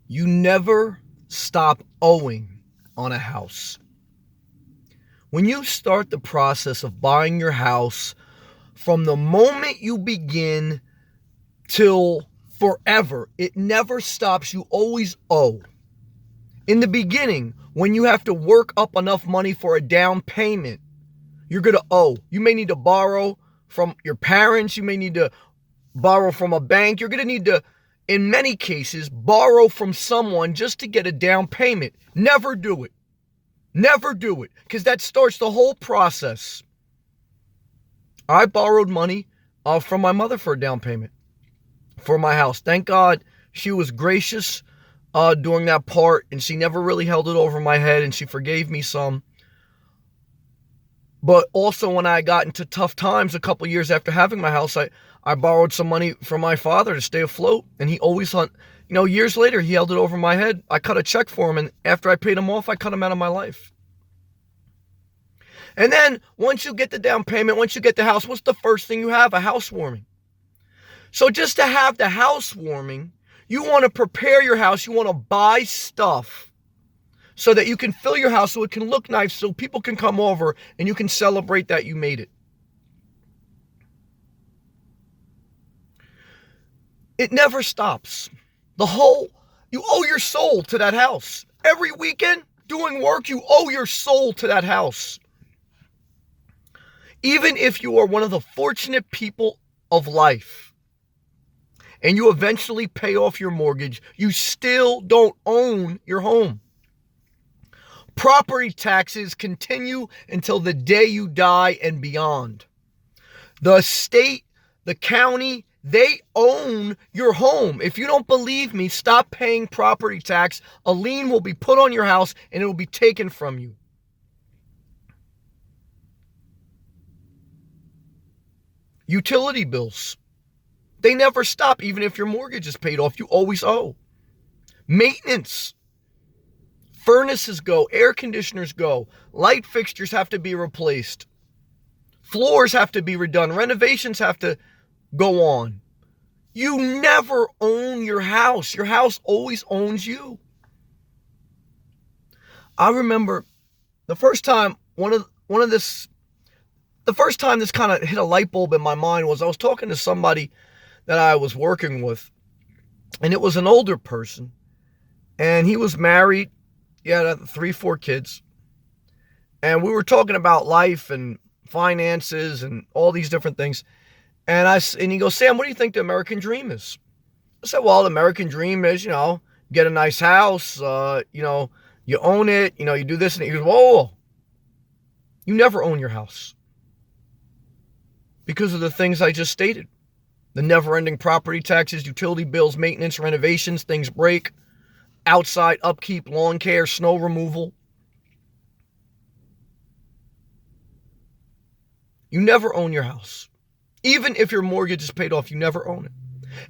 You never stop owing on a house. When you start the process of buying your house, from the moment you begin till forever, it never stops. You always owe. In the beginning, when you have to work up enough money for a down payment, you're going to owe. You may need to borrow from your parents. You may need to borrow from a bank. You're going to need to, in many cases, borrow from someone just to get a down payment. Never do it. Never do it, because that starts the whole process. I borrowed money from my mother for a down payment for my house. Thank God she was gracious during that part, and she never really held it over my head, and she forgave me some. But also when I got into tough times a couple years after having my house, I borrowed some money from my father to stay afloat, and he always, years later, he held it over my head. I cut a check for him, and after I paid him off, I cut him out of my life. And then once you get the down payment, once you get the house, what's the first thing you have? A housewarming. So just to have the housewarming, you want to prepare your house. You want to buy stuff so that you can fill your house so it can look nice, so people can come over and you can celebrate that you made it. It never stops. You owe your soul to that house. Every weekend, doing work, you owe your soul to that house. Even if you are one of the fortunate people of life and you eventually pay off your mortgage, you still don't own your home. Property taxes continue until the day you die and beyond. The state, the county, they own your home. If you don't believe me, stop paying property tax. A lien will be put on your house and it will be taken from you. Utility bills, they never stop. Even if your mortgage is paid off, you always owe. Maintenance, furnaces go, air conditioners go, light fixtures have to be replaced, floors have to be redone, renovations have to go on. You never own your house. Your house always owns you. I remember the first time the first time this kind of hit a light bulb in my mind was I was talking to somebody that I was working with, and it was an older person, and he was married. He had 3, 4 kids, and we were talking about life and finances and all these different things. And he goes, Sam, what do you think the American dream is? I said, well, the American dream is, get a nice house, you own it, you do this. And he goes, whoa, you never own your house. Because of the things I just stated. The never-ending property taxes, utility bills, maintenance, renovations, things break, outside upkeep, lawn care, snow removal. You never own your house. Even if your mortgage is paid off, you never own it.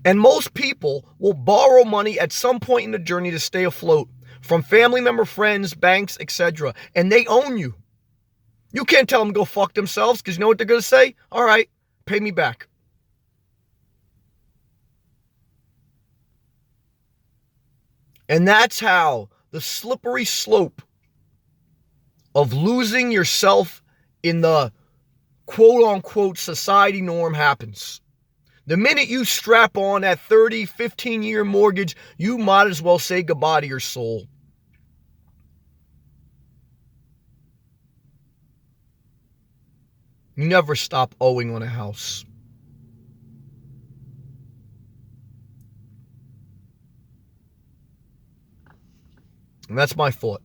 And most people will borrow money at some point in the journey to stay afloat from family member, friends, banks, etc. And they own you. You can't tell them to go fuck themselves, because you know what they're going to say? All right, pay me back. And that's how the slippery slope of losing yourself in the quote-unquote society norm happens. The minute you strap on that 30, 15-year mortgage, you might as well say goodbye to your soul. You never stop owing on a house. And that's my thought.